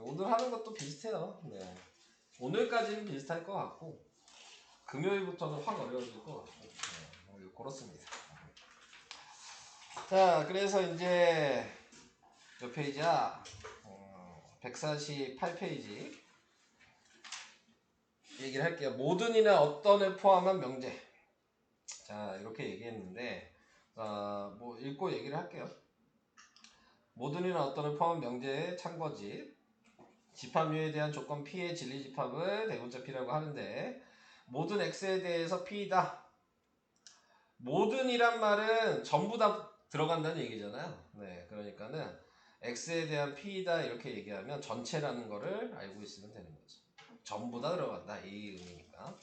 오늘 하는 것도 비슷해요. 네. 오늘까지는 비슷할 것 같고 금요일부터는 확 어려워질 것 같고 그렇습니다. 자, 그래서 이제 몇 페이지야? 148페이지 얘기를 할게요. 모든이나 어떤을 포함한 명제. 자, 이렇게 얘기했는데 뭐 읽고 얘기를 할게요. 모든이나 어떤을 포함한 명제의 참고집. 집합유에 대한 조건 P의 진리집합을 대문자 P라고 하는데 모든 X에 대해서 P이다. 모든이란 말은 전부 다 들어간다는 얘기잖아요. 네, 그러니까는 X에 대한 P이다 이렇게 얘기하면 전체라는 거를 알고 있으면 되는 거죠. 전부 다 들어간다 이 의미니까.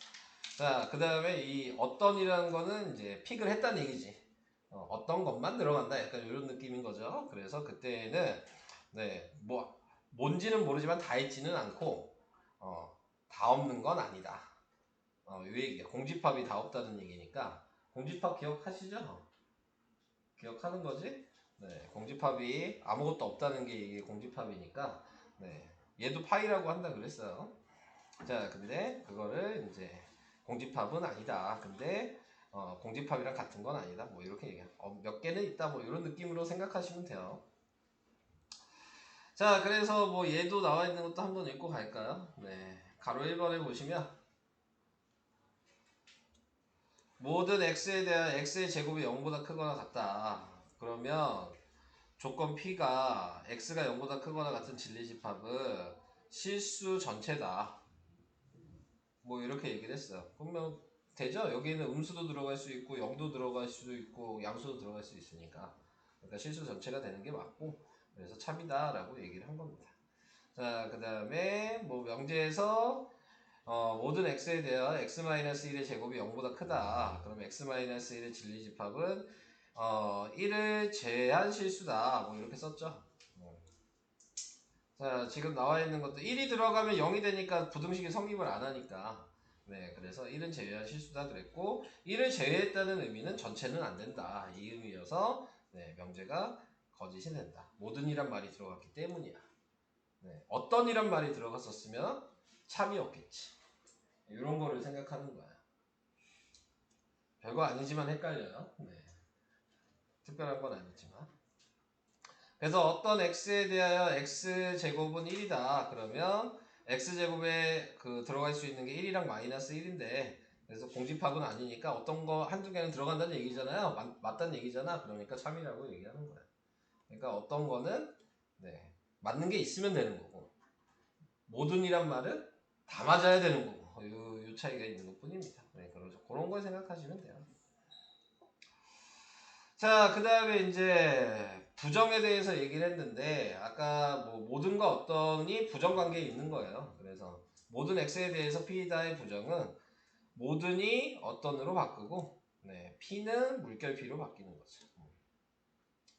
자, 그 다음에 이 어떤이라는 거는 이제 픽을 했다는 얘기지. 어떤 것만 들어간다 약간 이런 느낌인 거죠. 그래서 그때는 네, 뭔지는 모르지만 다 있지는 않고 다 없는 건 아니다. 이 얘기야. 공집합이 다 없다는 얘기니까 공집합 기억하시죠? 기억하는 거지? 네, 공집합이 아무것도 없다는 게 이게 공집합이니까 네, 얘도 파이라고 한다 그랬어요. 자, 근데 그거를 이제 공집합은 아니다. 근데 공집합이랑 같은 건 아니다. 뭐 이렇게 얘기해. 몇 개는 있다. 뭐 이런 느낌으로 생각하시면 돼요. 자, 그래서 뭐 얘도 나와 있는 것도 한번 읽고 갈까요? 네, 가로 1번에 보시면 모든 x에 대한 x의 제곱이 0보다 크거나 같다. 그러면 조건 P가 x가 0보다 크거나 같은 진리집합은 실수 전체다. 뭐 이렇게 얘기를 했어요. 그러면 되죠? 여기는 음수도 들어갈 수 있고 0도 들어갈 수도 있고 양수도 들어갈 수 있으니까 그러니까 실수 전체가 되는 게 맞고 그래서 참이다 라고 얘기를 한 겁니다. 자, 그 다음에 뭐 명제에서 모든 x에 대한 x-1의 제곱이 0보다 크다. 그럼 x-1의 진리집합은 1을 제한 실수다. 뭐 이렇게 썼죠. 자, 지금 나와 있는 것도 1이 들어가면 0이 되니까 부등식이 성립을 안 하니까 네, 그래서 1은 제외한 실수다 그랬고 1을 제외했다는 의미는 전체는 안 된다. 이 의미여서 네, 명제가 거짓이 된다. 모든이란 말이 들어갔기 때문이야. 네, 어떤이란 말이 들어갔었으면 참이 없겠지. 이런 거를 생각하는 거야. 별거 아니지만 헷갈려요. 네. 특별한 건 아니지만. 그래서 어떤 x에 대하여 x제곱은 1이다. 그러면 x제곱에 들어갈 수 있는 게 1이랑 마이너스 1인데 그래서 공집합은 아니니까 어떤 거 한두 개는 들어간다는 얘기잖아요. 맞다는 얘기잖아. 그러니까 참이라고 얘기하는 거야. 그러니까 어떤 거는 네, 맞는 게 있으면 되는 거고 모든이란 말은 다 맞아야 되는 거고 요 차이가 있는 것 뿐입니다. 네, 그런 걸 생각하시면 돼요. 자, 그 다음에 이제 부정에 대해서 얘기를 했는데 아까 뭐 모든과 어떤이 부정관계에 있는 거예요. 그래서 모든 x에 대해서 p다의 부정은 모든이 어떤으로 바꾸고 네, p는 물결 p로 바뀌는 거죠.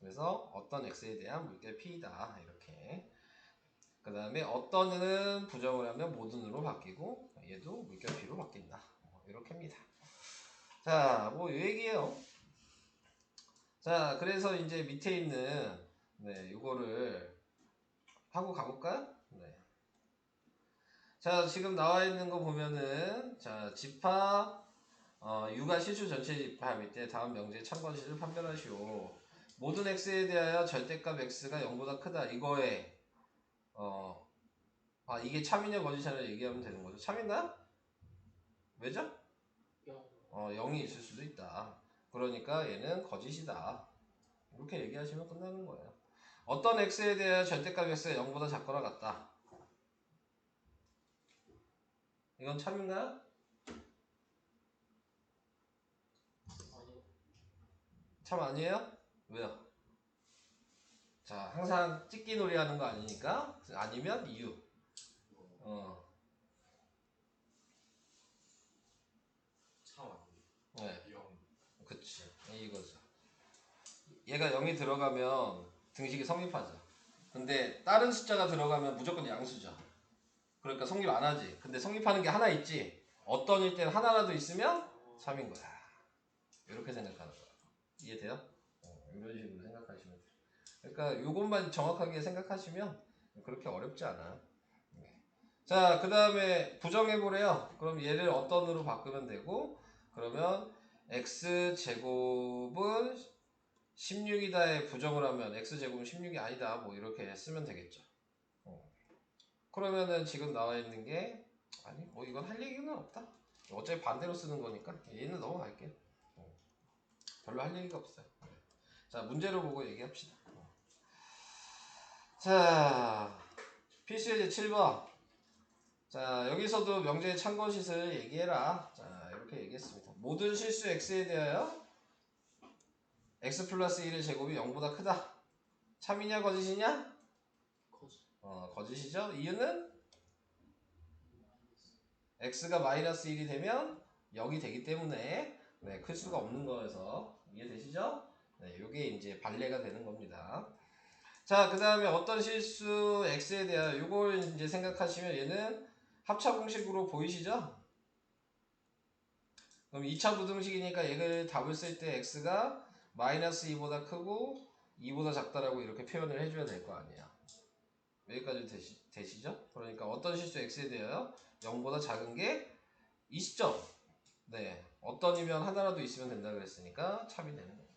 그래서 어떤 x에 대한 물결 p다 이렇게. 그 다음에 어떤은 부정을 하면 모든으로 바뀌고 얘도 물결 p로 바뀐다. 이렇게입니다. 자, 뭐 이 얘기예요. 자, 그래서 이제 밑에 있는 네, 이거를 하고 가볼까요? 네. 자, 지금 나와 있는 거 보면은 자, 집합 U가 실수 전체 집합일 때 다음 명제의 참고시를 판별하시오. 모든 x에 대하여 절대값 x가 0보다 크다. 이거에 이게 참이냐 거짓이냐 얘기하면 되는 거죠. 참인가요? 왜죠? 0이 있을 수도 있다. 그러니까 얘는 거짓이다. 이렇게 얘기하시면 끝나는 거예요. 어떤 x에 대하여 절대값 x가 0보다 작거나 같다. 이건 참인가요? 참 아니에요? 왜요? 자, 항상 찍기 놀이 하는 거 아니니까 아니면 이유. 참 아니에요. 네. 그치. 이거죠. 얘가 0이 들어가면 등식이 성립하죠. 근데 다른 숫자가 들어가면 무조건 양수죠. 그러니까 성립 안 하지. 근데 성립하는 게 하나 있지. 어떤 일 때는 하나라도 있으면 3인 거야. 이렇게 생각하는 거야. 이해돼요? 이런 식으로 생각하시면 돼요. 그러니까 이것만 정확하게 생각하시면 그렇게 어렵지 않아요. 자, 그 다음에 부정해보래요. 그럼 얘를 어떤으로 바꾸면 되고, 그러면 x제곱은 16이다에 부정을 하면 x제곱은 16이 아니다. 뭐 이렇게 쓰면 되겠죠. 그러면은 지금 나와 있는 게, 아니, 뭐 이건 할 얘기는 없다. 어차피 반대로 쓰는 거니까 얘는 넘어갈게요. 별로 할 얘기가 없어요. 자, 문제로 보고 얘기합시다. 자, 필수예제 7번. 자, 여기서도 명제의 참고시을 얘기해라. 자, 이렇게 얘기했습니다. 모든 실수 x에 대하여 x 플러스 1의 제곱이 0보다 크다. 참이냐 거짓이냐? 거짓이죠. 이유는 x가 마이너스 1이 되면 0이 되기 때문에 네, 클 수가 없는 거여서 이해되시죠? 네, 요게 이제 발레가 되는 겁니다. 자, 그 다음에 어떤 실수 x에 대하여 요걸 이제 생각하시면 얘는 합차 공식으로 보이시죠? 그럼 2차 부등식이니까 얘를 답을 쓸 때 x가 마이너스 2보다 크고 2보다 작다라고 이렇게 표현을 해줘야 될 거 아니에요. 여기까지 되시죠? 그러니까 어떤 실수 x에 대하여 0보다 작은 게 있죠? 네. 어떤이면 하나라도 있으면 된다 그랬으니까 참이 되는 겁니다.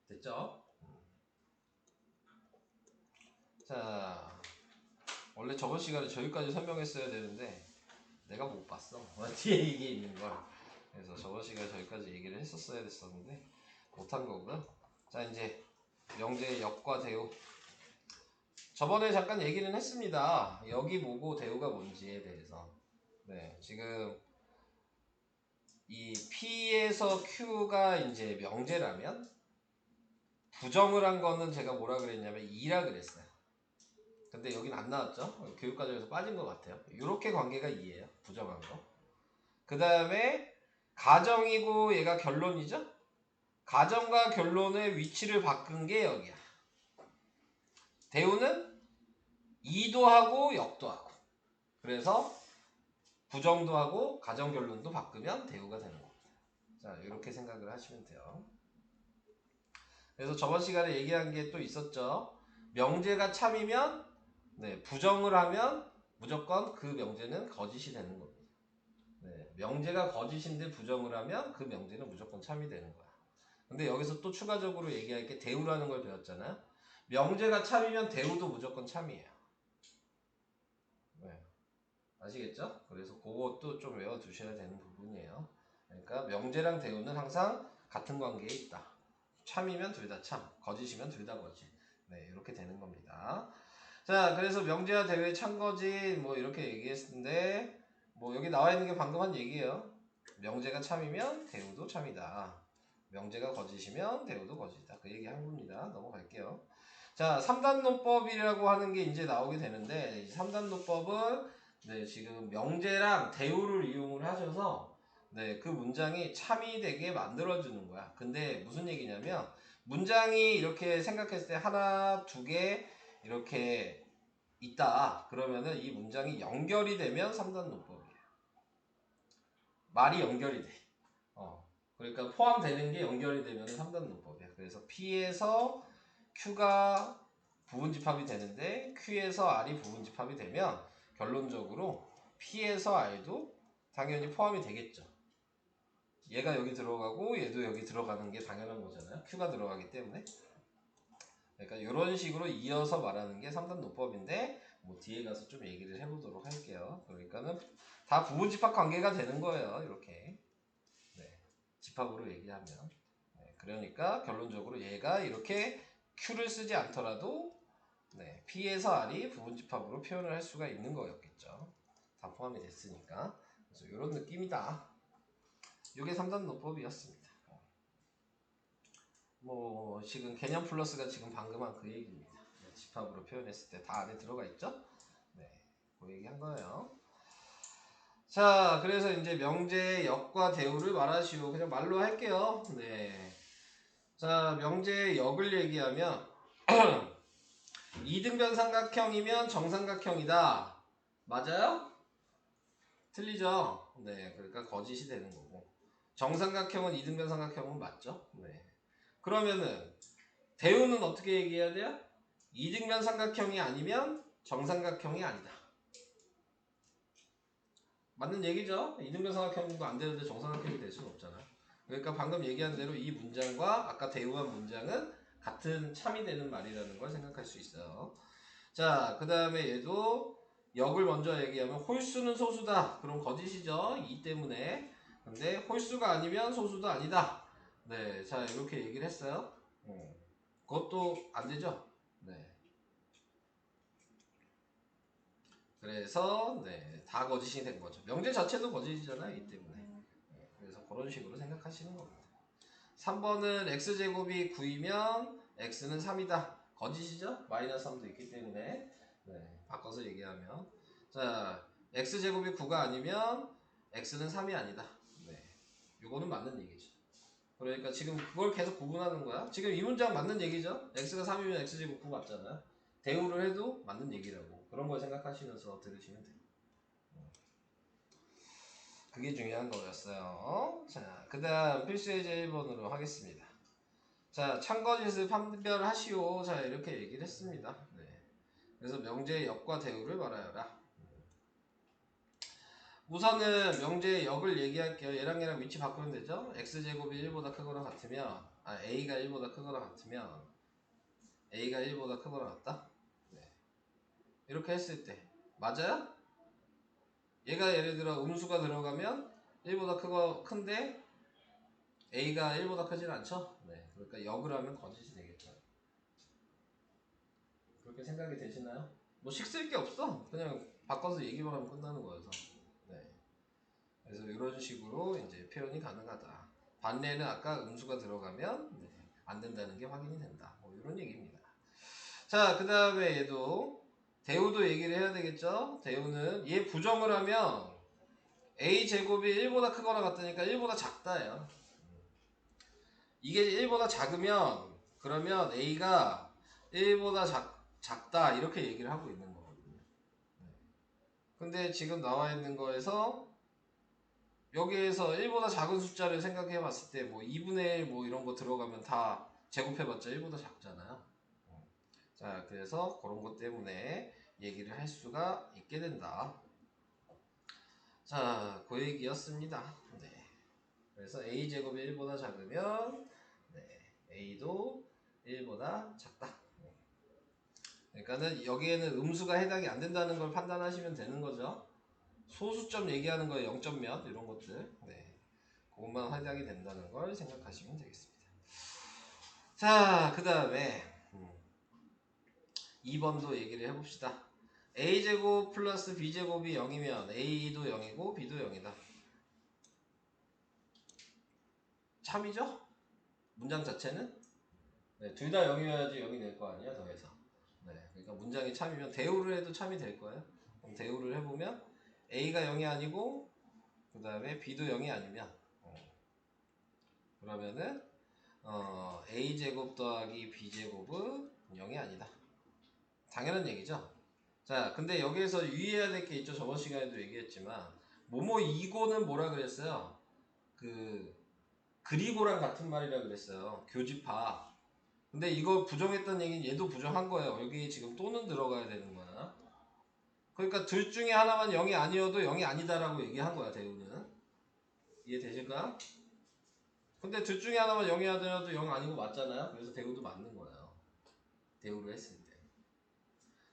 됐죠? 자, 원래 저번 시간에 저기까지 설명했어야 되는데 내가 못 봤어. 뒤에 이게 있는 걸. 그래서 저번 시간에 저기까지 얘기를 했었어야 됐었는데 못한 거고요. 자, 이제 명제의 역과 대우. 저번에 잠깐 얘기는 했습니다. 역이 뭐고 대우가 뭔지에 대해서. 네, 지금 이 P에서 Q가 이제 명제라면 부정을 한 거는 제가 뭐라 그랬냐면 2라 그랬어요. 근데 여긴 안 나왔죠? 교육과정에서 빠진 것 같아요. 이렇게 관계가 2예요. 부정한 거. 그 다음에 가정이고 얘가 결론이죠? 가정과 결론의 위치를 바꾼 게 여기야. 대우는 2도 하고 역도 하고. 그래서 부정도 하고 가정 결론도 바꾸면 대우가 되는 겁니다. 자, 이렇게 생각을 하시면 돼요. 그래서 저번 시간에 얘기한 게 또 있었죠. 명제가 참이면 네, 부정을 하면 무조건 그 명제는 거짓이 되는 겁니다. 네, 명제가 거짓인데 부정을 하면 그 명제는 무조건 참이 되는 거야. 근데 여기서 또 추가적으로 얘기할 게 대우라는 걸 배웠잖아요. 명제가 참이면 대우도 무조건 참이에요. 네, 아시겠죠? 그래서 그것도 좀 외워두셔야 되는 부분이에요. 그러니까 명제랑 대우는 항상 같은 관계에 있다. 참이면 둘 다 참, 거짓이면 둘 다 거짓. 네, 이렇게 되는 겁니다. 자, 그래서 명제와 대우의 참거짓 뭐 이렇게 얘기했는데 뭐 여기 나와 있는 게 방금 한 얘기예요. 명제가 참이면 대우도 참이다. 명제가 거짓이면 대우도 거짓이다. 그 얘기 한 겁니다. 넘어갈게요. 자, 3단노법이라고 하는 게 이제 나오게 되는데 3단노법은 네, 지금 명제랑 대우를 이용을 하셔서 네, 그 문장이 참이 되게 만들어주는 거야. 근데 무슨 얘기냐면 문장이 이렇게 생각했을 때 하나, 두 개 이렇게 있다. 그러면은 이 문장이 연결이 되면 3단 논법이에요. 말이 연결이 돼. 그러니까 포함되는 게 연결이 되면 3단 논법이야. 그래서 P에서 Q가 부분집합이 되는데 Q에서 R이 부분집합이 되면 결론적으로 P에서 R도 당연히 포함이 되겠죠. 얘가 여기 들어가고 얘도 여기 들어가는 게 당연한 거잖아요. Q가 들어가기 때문에. 그러니까 이런 식으로 이어서 말하는 게 3단 논법인데 뭐 뒤에 가서 좀 얘기를 해보도록 할게요. 그러니까는 다 부분집합 관계가 되는 거예요. 이렇게 네, 집합으로 얘기하면 네, 그러니까 결론적으로 얘가 이렇게 Q를 쓰지 않더라도 네, P에서 R이 부분집합으로 표현을 할 수가 있는 거였겠죠. 다 포함이 됐으니까. 그래서 이런 느낌이다. 이게 3단 논법이었습니다. 뭐 지금 개념 플러스가 지금 방금 한 그 얘기입니다. 집합으로 표현했을 때 다 안에 들어가 있죠? 네, 그 얘기 한 거예요. 자, 그래서 이제 명제의 역과 대우를 말하시오. 그냥 말로 할게요. 네. 자, 명제의 역을 얘기하면 이등변 삼각형이면 정삼각형이다. 맞아요? 틀리죠? 네, 그러니까 거짓이 되는 거고. 정삼각형은 이등변 삼각형은 맞죠? 네. 그러면은 대우는 어떻게 얘기해야 돼요? 이등변 삼각형이 아니면 정삼각형이 아니다. 맞는 얘기죠? 이등변 삼각형도 안 되는데 정삼각형이 될 수는 없잖아. 그러니까 방금 얘기한 대로 이 문장과 아까 대우한 문장은 같은 참이 되는 말이라는 걸 생각할 수 있어요. 자, 그 다음에 얘도 역을 먼저 얘기하면 홀수는 소수다. 그럼 거짓이죠. 이 때문에. 근데 홀수가 아니면 소수도 아니다. 네, 자 이렇게 얘기를 했어요. 그것도 안 되죠. 네. 그래서 네, 다 거짓이 된 거죠. 명제 자체도 거짓이잖아요. 이 때문에. 네, 그래서 그런 식으로 생각하시는 겁니다. 3번은 x제곱이 9이면 x는 3이다. 거짓이죠? 마이너스 3도 있기 때문에. 네, 바꿔서 얘기하면. 자, x제곱이 9가 아니면 x는 3이 아니다. 네, 이거는 맞는 얘기죠. 그러니까 지금 그걸 계속 구분하는 거야. 지금 이 문장 맞는 얘기죠? x가 3이면 x제곱 9 맞잖아요. 대우를 해도 맞는 얘기라고. 그런 걸 생각하시면서 들으시면 돼요. 그게 중요한 거였어요. 자, 그 다음 필수 예제 1번으로 하겠습니다. 자, 참거짓을 판별하시오. 자, 이렇게 얘기를 했습니다. 네. 그래서 명제의 역과 대우를 말하여라. 우선은 명제의 역을 얘기할게요. 얘랑 위치 바꾸면 되죠? x제곱이 1보다 크거나 같으면 a가 1보다 크거나 같으면 a가 1보다 크거나 같다? 네. 이렇게 했을 때 맞아요? 얘가 예를 들어 음수가 들어가면 1보다 큰데 a가 1보다 크진 않죠? 네. 그러니까 역을 하면 거짓이 되겠죠. 그렇게 생각이 되시나요? 뭐 식쓸 게 없어. 그냥 바꿔서 얘기만 하면 끝나는 거여서. 네. 그래서 이런 식으로 이제 표현이 가능하다. 반대는 아까 음수가 들어가면 네, 안 된다는 게 확인이 된다. 뭐 이런 얘기입니다. 자, 그 다음에 얘도 대우도 얘기를 해야 되겠죠? 대우는 얘 부정을 하면 a 제곱이 1보다 크거나 같으니까 1보다 작다예요. 이게 1보다 작으면 그러면 a가 1보다 작다 이렇게 얘기를 하고 있는 거거든요. 근데 지금 나와 있는 거에서 여기에서 1보다 작은 숫자를 생각해 봤을 때 뭐 2분의 1 뭐 이런 거 들어가면 다 제곱해 봤자 1보다 작잖아요. 자, 그래서 그런 것 때문에 얘기를 할 수가 있게 된다. 자, 그 얘기였습니다. 네. 그래서 a제곱이 1보다 작으면 네, a도 1보다 작다. 그러니까는 여기에는 음수가 해당이 안 된다는 걸 판단하시면 되는 거죠. 소수점 얘기하는 거에 0점 몇 이런 것들. 네. 그것만 해당이 된다는 걸 생각하시면 되겠습니다. 자, 그 다음에 2번도 얘기를 해봅시다. a제곱 플러스 b제곱이 0이면 a도 0이고 b도 0이다. 참이죠? 문장 자체는? 네, 둘 다 0이어야지 0이 될 거 아니야, 더해서. 네, 그러니까 문장이 참이면 대우를 해도 참이 될 거예요. 그럼 대우를 해보면 a가 0이 아니고 그 다음에 b도 0이 아니면 그러면은 a제곱 더하기 b제곱은 0이 아니다. 당연한 얘기죠. 자, 근데 여기에서 유의해야 될 게 있죠. 저번 시간에도 얘기했지만 뭐뭐 이고는 뭐라 그랬어요? 그리고랑 같은 말이라 그랬어요. 교집합. 근데 이거 부정했던 얘기는 얘도 부정한 거예요. 여기 지금 또는 들어가야 되는 거야. 그러니까 둘 중에 하나만 0이 아니어도 0이 아니다라고 얘기한 거야, 대우는. 이해되실까? 근데 둘 중에 하나만 0이 아니어도 0 아니고 맞잖아요. 그래서 대우도 맞는 거예요. 대우를 했을 때.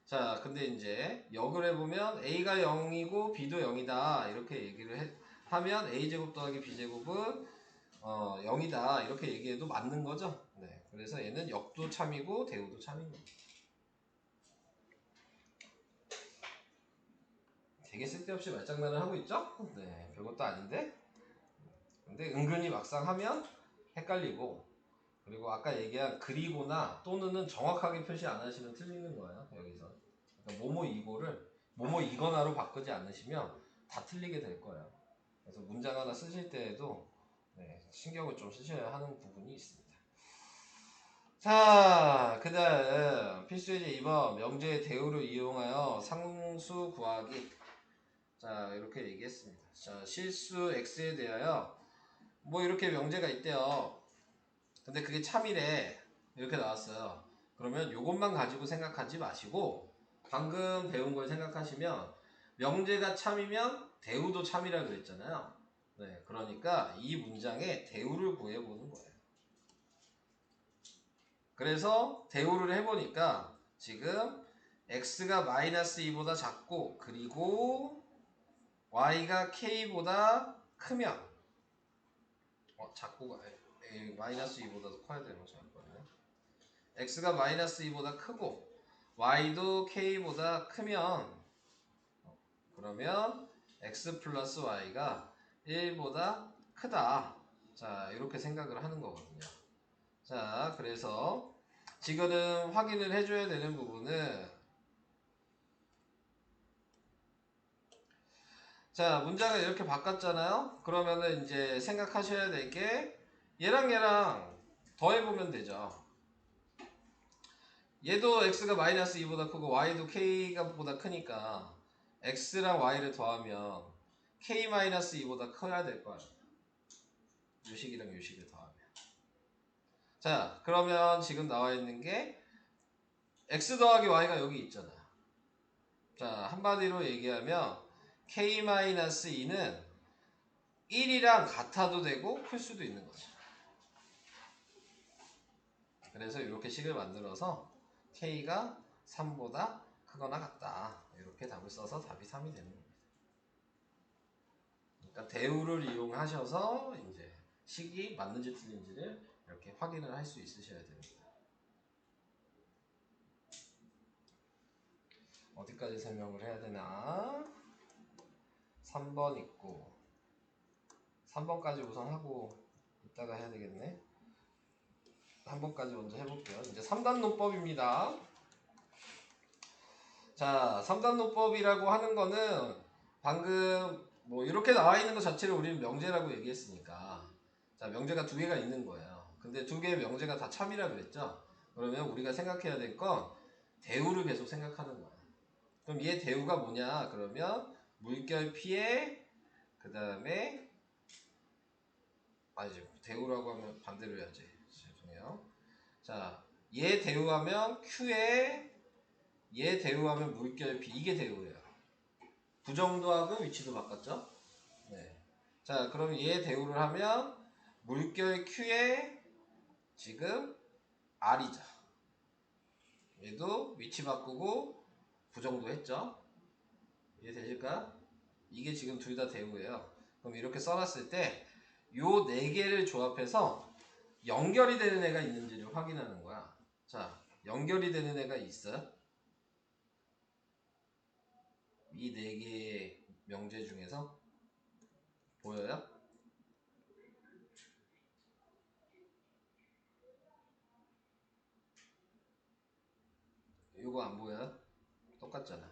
자, 근데 이제 역을 해보면 a가 0이고 b도 0이다 이렇게 얘기를 하면 a제곱 더하기 b제곱은 0이다 이렇게 얘기해도 맞는 거죠. 네, 그래서 얘는 역도 참이고 대우도 참인 겁니다. 되게 쓸데없이 말장난을 하고 있죠? 네, 별것도 아닌데 근데 은근히 막상 하면 헷갈리고 그리고 아까 얘기한 그리고나 또는은 정확하게 표시 안 하시면 틀리는 거예요. 여기서 그러니까 뭐뭐 이거를 뭐뭐 이거나로 바꾸지 않으시면 다 틀리게 될 거예요. 그래서 문장 하나 쓰실 때에도 네, 신경을 좀 쓰셔야 하는 부분이 있습니다. 자, 그 다음 필수예제 2번 명제의 대우를 이용하여 상수 구하기. 자, 이렇게 얘기했습니다. 자, 실수 x에 대하여 뭐 이렇게 명제가 있대요. 근데 그게 참이래. 이렇게 나왔어요. 그러면 요것만 가지고 생각하지 마시고 방금 배운 걸 생각하시면 명제가 참이면 대우도 참이라 그랬잖아요. 네, 그러니까 이 문장에 대우를 구해보는 거예요. 그래서 대우를 해보니까 지금 x가 마이너스 2보다 작고 그리고 y가 k보다 크면 작고가 마이너스 2보다 더 커야 되는 거죠. x가 마이너스 2보다 크고 y도 k보다 크면 그러면 x 플러스 y가 1보다 크다. 자, 이렇게 생각을 하는 거거든요. 자, 그래서 지금은 확인을 해줘야 되는 부분은 자, 문장을 이렇게 바꿨잖아요. 그러면은 이제 생각하셔야 될 게 얘랑 더해보면 되죠. 얘도 x가 마이너스 2보다 크고 y도 k가 보다 크니까 x랑 y를 더하면 k 마이너스 2보다 커야 될 거 아니에요. 요식이랑 요식을 더하면. 자, 그러면 지금 나와 있는 게 x 더하기 y가 여기 있잖아. 자, 한마디로 얘기하면 k 마이너스 2는 1이랑 같아도 되고 클 수도 있는 거죠. 그래서 이렇게 식을 만들어서 k가 3보다 크거나 같다. 이렇게 답을 써서 답이 3이 되는 겁니다. 그러니까 대우를 이용하셔서 이제 식이 맞는지 틀린지를 이렇게 확인을 할 수 있으셔야 됩니다. 어디까지 설명을 해야 되나? 3번 있고 3번까지 우선 하고 이따가 해야 되겠네. 3번까지 먼저 해볼게요. 이제 3단 논법입니다. 자, 3단 논법이라고 하는 거는 방금 뭐 이렇게 나와 있는 것 자체를 우리는 명제라고 얘기했으니까 자, 명제가 두 개가 있는 거예요. 근데 두 개의 명제가 다 참이라 그랬죠. 그러면 우리가 생각해야 될 건 대우를 계속 생각하는 거야. 그럼 얘 대우가 뭐냐? 그러면 물결 P에 그 다음에 아니지, 대우라고 하면 반대로 해야지. 죄송해요. 자, 얘 대우하면 Q에 얘 대우하면 물결 P 이게 대우예요. 부정도 하고 위치도 바꿨죠? 네. 자, 그럼 얘 대우를 하면 물결 Q에 지금 R이죠. 얘도 위치 바꾸고 부정도 했죠? 이해되실까? 이게 지금 둘 다 대우예요. 그럼 이렇게 써놨을 때 요 네 개를 조합해서 연결이 되는 애가 있는지를 확인하는 거야. 자, 연결이 되는 애가 있어요? 이 네 개의 명제 중에서 보여요? 이거 안 보여요? 똑같잖아.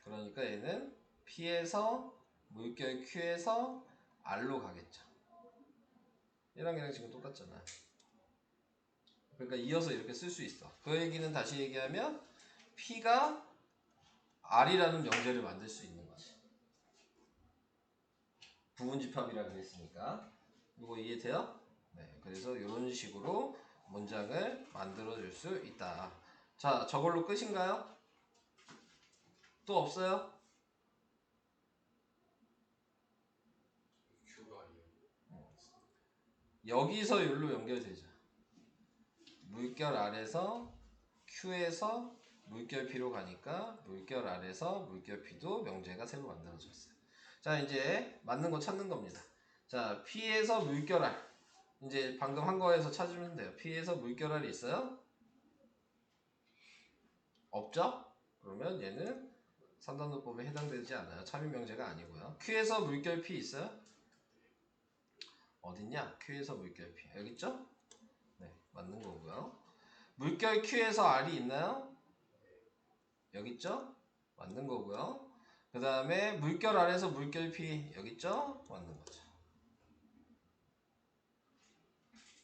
그러니까 얘는 P에서 물결 Q에서 R로 가겠죠. 얘랑 지금 똑같잖아. 그러니까 이어서 이렇게 쓸 수 있어. 그 얘기는 다시 얘기하면 P가 R이라는 명제를 만들 수 있는 거지. 부분집합이라 그랬으니까. 이거 이해돼요? 네. 그래서 이런 식으로 문장을 만들어 줄 수 있다. 자, 저걸로 끝인가요? 또 없어요? Q가 아니에요. 여기서 여기로 연결되죠. 물결 R에서 Q에서 물결 P로 가니까 물결 R에서 물결 P도 명제가 새로 만들어졌어요. 자, 이제 맞는 거 찾는 겁니다. 자, P에서 물결 R. 이제 방금 한 거에서 찾으면 돼요. P에서 물결 R이 있어요? 없죠? 그러면 얘는 3단노법에 해당되지 않아요. 참인 명제가 아니고요. Q에서 물결 P 있어요? 어딨냐? Q에서 물결 P. 여기 있죠? 네, 맞는 거고요. 물결 Q에서 R이 있나요? 여기 있죠? 맞는 거고요. 그 다음에 물결 R에서 물결 P 여기 있죠? 맞는 거죠.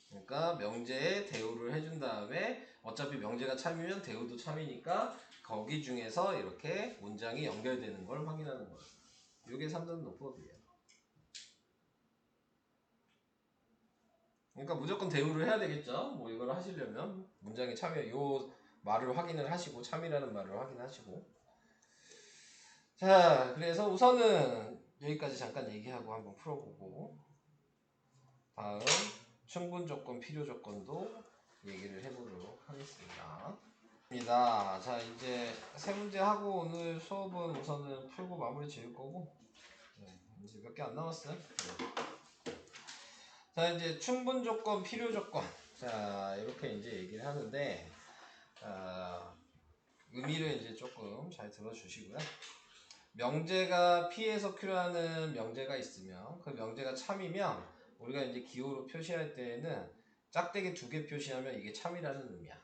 그러니까 명제에 대우를 해준 다음에 어차피 명제가 참이면 대우도 참이니까 거기 중에서 이렇게 문장이 연결되는 걸 확인하는 거예요. 이게 3단 논법이에요. 그러니까 무조건 대우를 해야 되겠죠. 뭐 이걸 하시려면 문장에 참여 요 말을 확인을 하시고 참이라는 말을 확인하시고. 자, 그래서 우선은 여기까지 잠깐 얘기하고 한번 풀어보고 다음 충분 조건, 필요 조건도 얘기를 해보도록 하겠습니다. 자, 이제 세 문제 하고 오늘 수업은 우선은 풀고 마무리 지을 거고 이제 몇 개 안 남았어요. 자, 이제 충분 조건, 필요 조건. 자, 이렇게 이제 얘기를 하는데 의미를 이제 조금 잘 들어주시고요. 명제가 P에서 Q라는 명제가 있으면 그 명제가 참이면 우리가 이제 기호로 표시할 때에는 짝대기 2개 표시하면 이게 참이라는 의미야.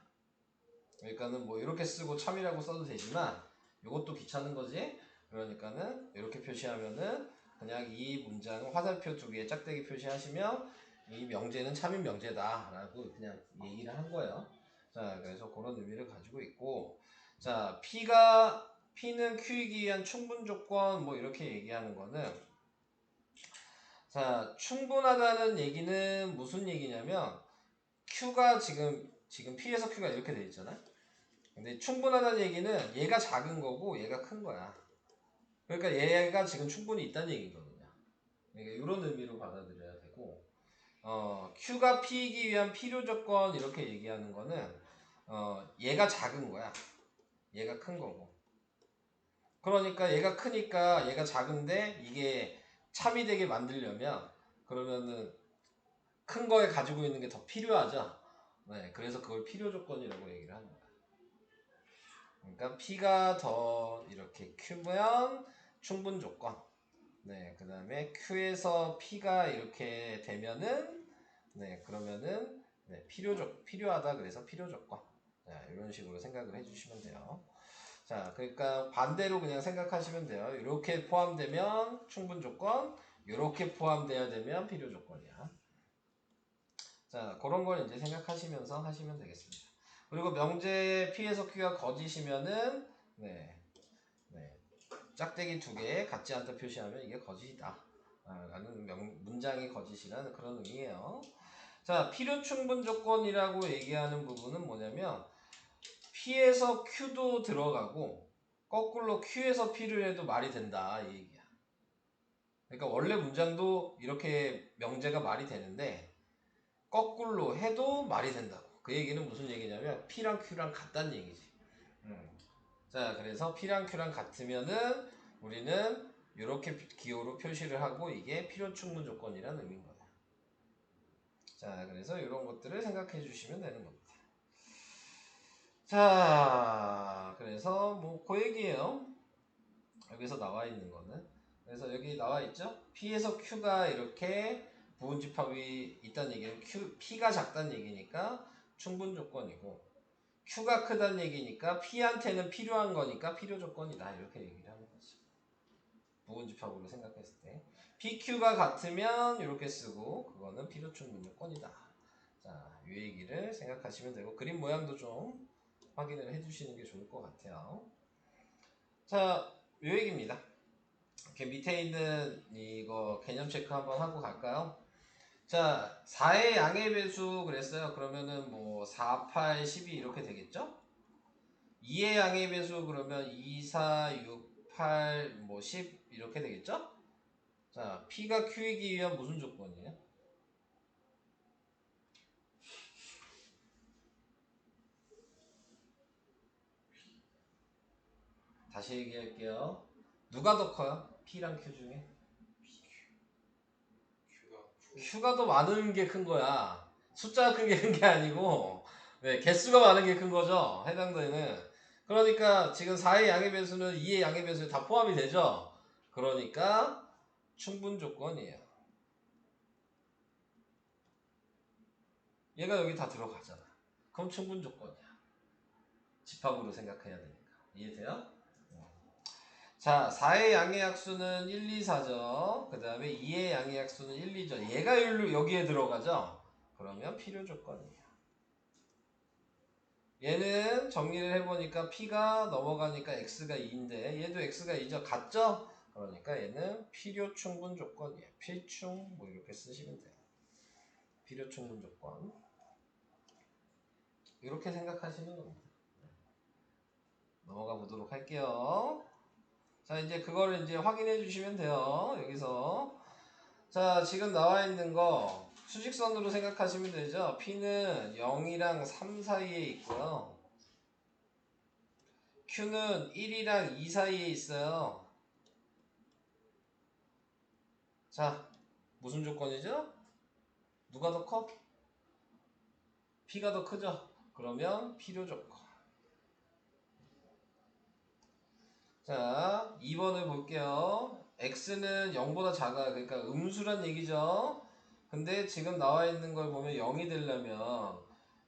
그러니까는 뭐 이렇게 쓰고 참이라고 써도 되지만 이것도 귀찮은 거지. 그러니까는 이렇게 표시하면은 그냥 이 문장은 화살표 2개에 짝대기 표시하시면 이 명제는 참인 명제다 라고 그냥 얘기를 한 거예요. 자, 그래서 그런 의미를 가지고 있고, 자, P는 Q이기 위한 충분 조건 뭐 이렇게 얘기하는 거는, 자, 충분하다는 얘기는 무슨 얘기냐면 Q가 지금 P에서 Q가 이렇게 돼 있잖아. 근데 충분하다는 얘기는 얘가 작은 거고 얘가 큰 거야. 그러니까 얘가 지금 충분히 있다는 얘기거든요. 그러니까 이런 의미로 받아들여야 되고, Q가 P이기 위한 필요 조건 이렇게 얘기하는 거는 얘가 작은 거야. 얘가 큰 거고. 그러니까 얘가 크니까 얘가 작은데 이게 참이 되게 만들려면 그러면은 큰 거에 가지고 있는 게 더 필요하죠. 네, 그래서 그걸 필요 조건이라고 얘기를 하는 거야. 그러니까 P가 더 이렇게 Q면 충분 조건. 네, 그 다음에 Q에서 P가 이렇게 되면은, 네, 그러면은, 네, 필요하다. 그래서 필요 조건. 자, 이런 식으로 생각을 해주시면 돼요. 자, 그러니까 반대로 그냥 생각하시면 돼요. 이렇게 포함되면 충분 조건, 이렇게 포함돼야 되면 필요 조건이야. 자, 그런 걸 이제 생각하시면서 하시면 되겠습니다. 그리고 명제 P에서 Q가 거짓이면은, 네, 짝대기 2개 같지 않다 표시하면 이게 거짓이다 라는 문장이 거짓이라는 그런 의미예요. 자, 필요 충분 조건이라고 얘기하는 부분은 뭐냐면 P에서 Q도 들어가고 거꾸로 Q에서 P를 해도 말이 된다 이 얘기야. 그러니까 원래 문장도 이렇게 명제가 말이 되는데 거꾸로 해도 말이 된다고. 그 얘기는 무슨 얘기냐면 P랑 Q랑 같다는 얘기지. 자, 그래서 P랑 Q랑 같으면은 우리는 이렇게 기호로 표시를 하고 이게 필요 충분 조건이라는 의미인 거야. 자, 그래서 이런 것들을 생각해 주시면 되는 겁니다. 자, 그래서 뭐 그 얘기예요. 여기서 나와 있는 거는. 그래서 여기 나와 있죠? P에서 Q가 이렇게 부분집합이 있다는 얘기는 P가 작다는 얘기니까 충분 조건이고 Q가 크다는 얘기니까 P한테는 필요한 거니까 필요 조건이다 이렇게 얘기를 하는 거죠. 부분집합으로 생각했을 때 PQ가 같으면 이렇게 쓰고 그거는 필요 충분 조건이다. 자, 이 얘기를 생각하시면 되고 그림 모양도 좀 확인을 해주시는 게 좋을 것 같아요. 자, 이 얘기입니다. 이렇게 밑에 있는 이거 개념 체크 한번 하고 갈까요? 자, 4의 양의 배수 그랬어요. 그러면은 뭐 4, 8, 12 이렇게 되겠죠? 2의 양의 배수 그러면 2, 4, 6, 8, 뭐 10 이렇게 되겠죠? 자, P가 Q이기 위한 무슨 조건이에요? 다시 얘기할게요. 누가 더 커요? P랑 Q 중에? Q가 더 많은 게 큰 거야. 숫자가 큰 게 큰 게 아니고 네, 개수가 많은 게 큰 거죠. 해당되는. 그러니까 지금 4의 양의 배수는 2의 양의 배수에 다 포함이 되죠. 그러니까 충분 조건이에요. 얘가 여기 다 들어가잖아. 그럼 충분 조건이야. 집합으로 생각해야 되니까. 이해돼요? 자, 4의 양의 약수는 1, 2, 4죠. 그 다음에 2의 양의 약수는 1, 2죠. 얘가 여기에 들어가죠. 그러면 필요 조건이에요. 얘는 정리를 해보니까 P가 넘어가니까 X가 2인데 얘도 X가 2죠. 같죠? 그러니까 얘는 필요 충분 조건이에요. 필충 뭐 이렇게 쓰시면 돼요. 필요 충분 조건. 이렇게 생각하시는 겁니다. 넘어가 보도록 할게요. 자, 이제 그거를 이제 확인해 주시면 돼요. 여기서. 자, 지금 나와 있는 거 수직선으로 생각하시면 되죠. P는 0이랑 3 사이에 있고요. Q는 1이랑 2 사이에 있어요. 자, 무슨 조건이죠? 누가 더 커? P가 더 크죠? 그러면 필요 조건. 자, 2번을 볼게요. X는 0보다 작아요. 그러니까 음수란 얘기죠. 근데 지금 나와 있는 걸 보면 0이 되려면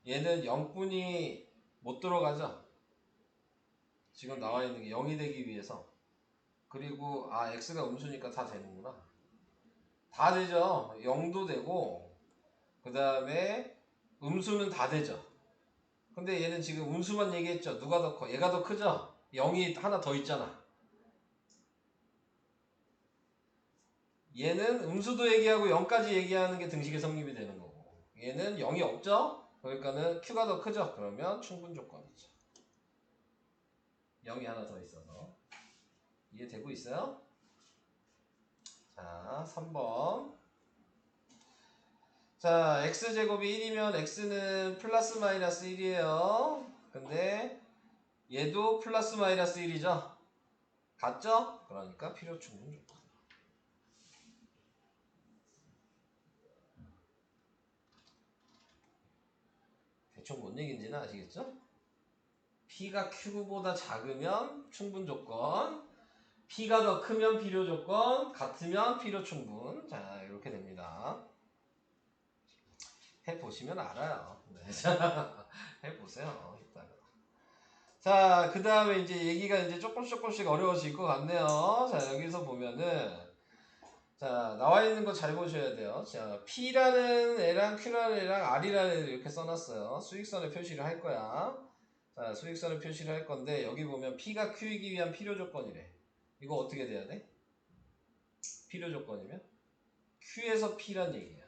얘는 0분이 못 들어가죠. 지금 나와 있는 게 0이 되기 위해서. 그리고 X가 음수니까 다 되는구나. 다 되죠. 0도 되고 그 다음에 음수는 다 되죠. 근데 얘는 지금 음수만 얘기했죠. 누가 더 커? 얘가 더 크죠? 0이 하나 더 있잖아. 얘는 음수도 얘기하고 0까지 얘기하는 게 등식의 성립이 되는 거고 얘는 0이 없죠? 그러니까는 Q가 더 크죠? 그러면 충분 조건이죠. 0이 하나 더 있어서. 이해되고 있어요? 자, 3번. 자, x제곱이 1이면 x는 플러스 마이너스 1이에요. 근데 얘도 플러스 마이너스 1이죠? 같죠? 그러니까 필요 충분 조건. 대충 뭔 얘기인지는 아시겠죠? P가 Q보다 작으면 충분 조건, P가 더 크면 필요 조건, 같으면 필요 충분. 자, 이렇게 됩니다. 해보시면 알아요. 네. 해보세요. 이따가. 자, 그 다음에 이제 얘기가 이제 조금씩 어려워질 것 같네요. 자, 여기서 보면은, 자, 나와 있는 거 잘 보셔야 돼요. 자, P라는 애랑 Q라는 애랑 R이라는 애를 이렇게 써놨어요. 수직선을 표시를 할 거야. 자, 수직선을 표시를 할 건데, 여기 보면 P가 Q이기 위한 필요 조건이래. 이거 어떻게 돼야 돼? 필요 조건이면? Q에서 P란 얘기야.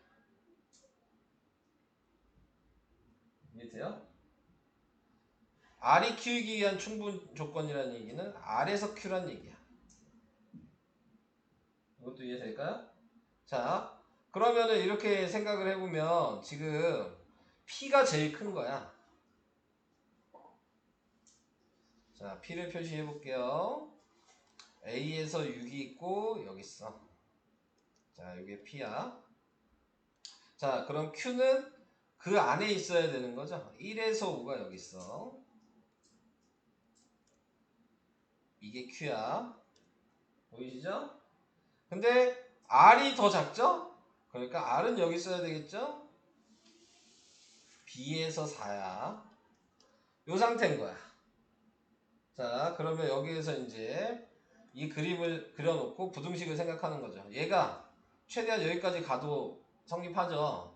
이해돼요? R이 Q이기 위한 충분 조건이라는 얘기는 R에서 Q란 얘기야. 이것도 이해될까요? 자, 그러면은 이렇게 생각을 해보면 지금 P가 제일 큰 거야. 자, P를 표시해 볼게요. A에서 6이 있고 여기 있어. 자, 이게 P야. 자, 그럼 Q는 그 안에 있어야 되는 거죠. 1에서 5가 여기 있어. 이게 Q야. 보이시죠? 근데 R이 더 작죠? 그러니까 R은 여기 있어야 되겠죠? B에서 4야. 요 상태인 거야. 자, 그러면 여기에서 이제 이 그림을 그려놓고 부등식을 생각하는 거죠. 얘가 최대한 여기까지 가도 성립하죠.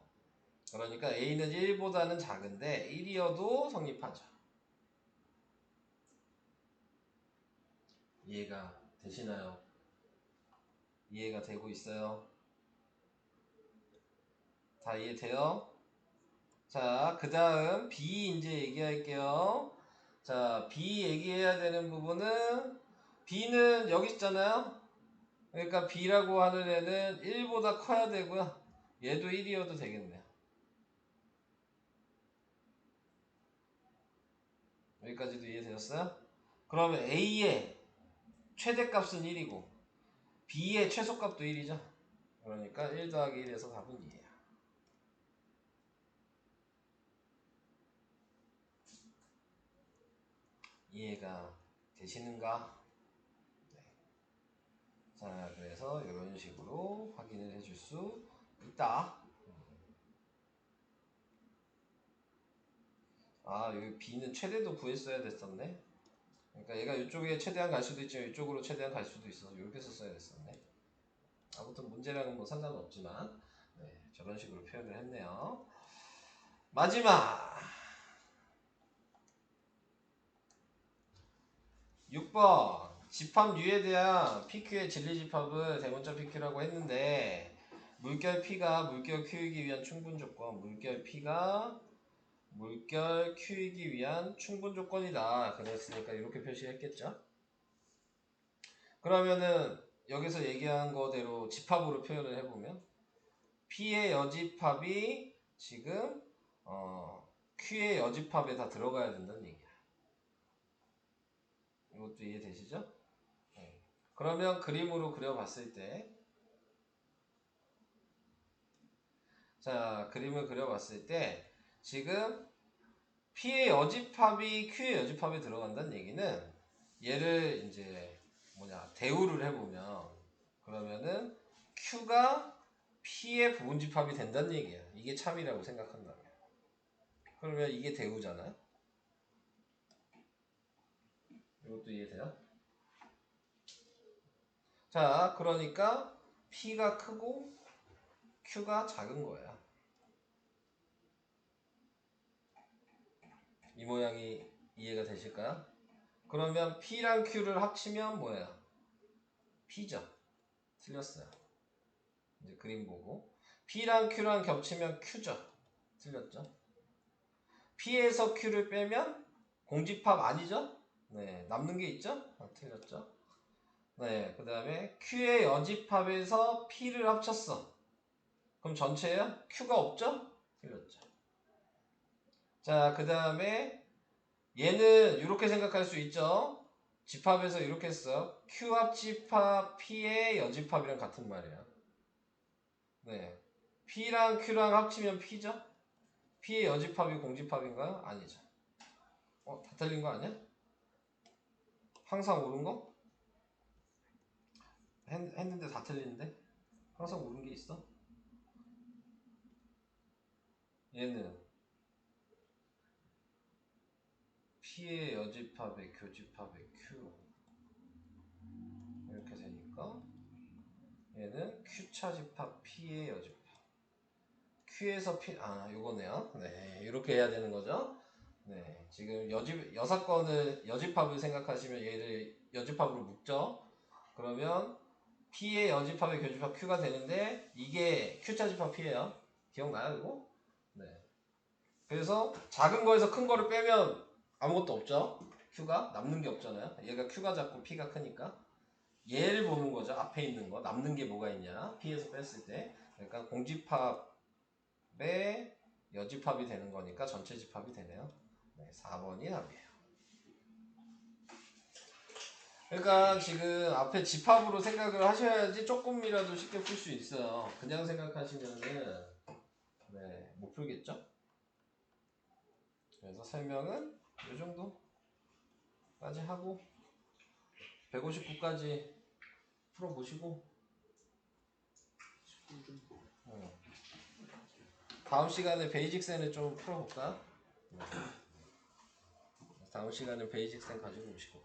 그러니까 A는 1보다는 작은데 1이어도 성립하죠. 이해가 되시나요? 이해가 되고 있어요? 다 이해돼요? 자, 그 다음 B 이제 얘기할게요. 자, B 얘기해야 되는 부분은 B는 여기 있잖아요. 그러니까 B라고 하는 애는 1보다 커야 되고요. 얘도 1이어도 되겠네요. 여기까지도 이해되셨어요? 그러면 A의 최대값은 1이고 B의 최소값도 1이죠. 그러니까 1 더하기 1에서 답은 2예요. 이해가 되시는가? 네. 자, 그래서 이런 식으로 확인을 해줄 수 있다. 여기 B는 최대도 구했어야 됐었네. 그러니까 얘가 이쪽에 최대한 갈 수도 있지만 이쪽으로 최대한 갈 수도 있어서 이렇게 썼어야 됐었네. 아무튼 문제랑은 뭐 상관없지만 네, 저런 식으로 표현을 했네요. 마지막 6번 집합유에 대한 PQ의 진리집합을 대문자 PQ라고 했는데 물결 P가 물결 Q이기 위한 충분 조건, 물결 P가 물결 Q이기 위한 충분 조건이다. 그랬으니까 이렇게 표시했겠죠. 그러면은 여기서 얘기한 거대로 집합으로 표현을 해보면 P의 여집합이 지금 Q의 여집합에 다 들어가야 된다는 얘기야. 이것도 이해되시죠? 네. 그러면 그림으로 그려봤을 때, 자, 그림을 그려봤을 때 지금 P의 여집합이 Q의 여집합에 들어간다는 얘기는 얘를 이제 대우를 해보면 그러면은 Q가 P의 부분집합이 된다는 얘기야. 이게 참이라고 생각한다면. 그러면 이게 대우잖아요. 이것도 이해돼요? 자, 그러니까 P가 크고 Q가 작은 거야. 이 모양이 이해가 되실까요? 그러면 P랑 Q를 합치면 뭐예요? P죠. 틀렸어요. 이제 그림 보고. P랑 Q랑 겹치면 Q죠. 틀렸죠. P에서 Q를 빼면 공집합 아니죠? 네, 남는 게 있죠? 틀렸죠. 네, 그 다음에 Q의 여집합에서 P를 합쳤어. 그럼 전체야? Q가 없죠? 틀렸죠. 자, 그 다음에 얘는 이렇게 생각할 수 있죠? 집합에서 이렇게 했어. Q 합집합 P의 여집합이랑 같은 말이야. 네, P랑 Q랑 합치면 P죠? P의 여집합이 공집합인가요? 아니죠. 다 틀린 거 아니야? 항상 옳은 거? 했는데 다 틀리는데? 항상 옳은 게 있어? 얘는 P의 여집합의 교집합의 Q 이렇게 되니까 얘는 Q차 집합 P의 여집합 Q에서 P 요거네요. 네, 이렇게 해야 되는 거죠. 네, 지금 여사건을 여집합을 생각하시면 얘를 여집합으로 묶죠. 그러면 P의 여집합의 교집합 Q가 되는데 이게 Q차 집합 P예요. 기억나요 이거? 네. 그래서 작은 거에서 큰 거를 빼면 아무것도 없죠. Q가 남는 게 없잖아요. 얘가 Q가 작고 P가 크니까 얘를 보는 거죠. 앞에 있는 거 남는 게 뭐가 있냐. P에서 뺐을 때 그러니까 공집합의 여집합이 되는 거니까 전체 집합이 되네요. 네, 4번이 답이에요. 그러니까 지금 앞에 집합으로 생각을 하셔야지 조금이라도 쉽게 풀 수 있어요. 그냥 생각하시면은 못 풀겠죠? 그래서 설명은 이 정도까지 하고 159까지 풀어보시고 다음 시간에 베이직센을 좀 풀어볼까? 다음 시간에 베이직센 가지고 오시고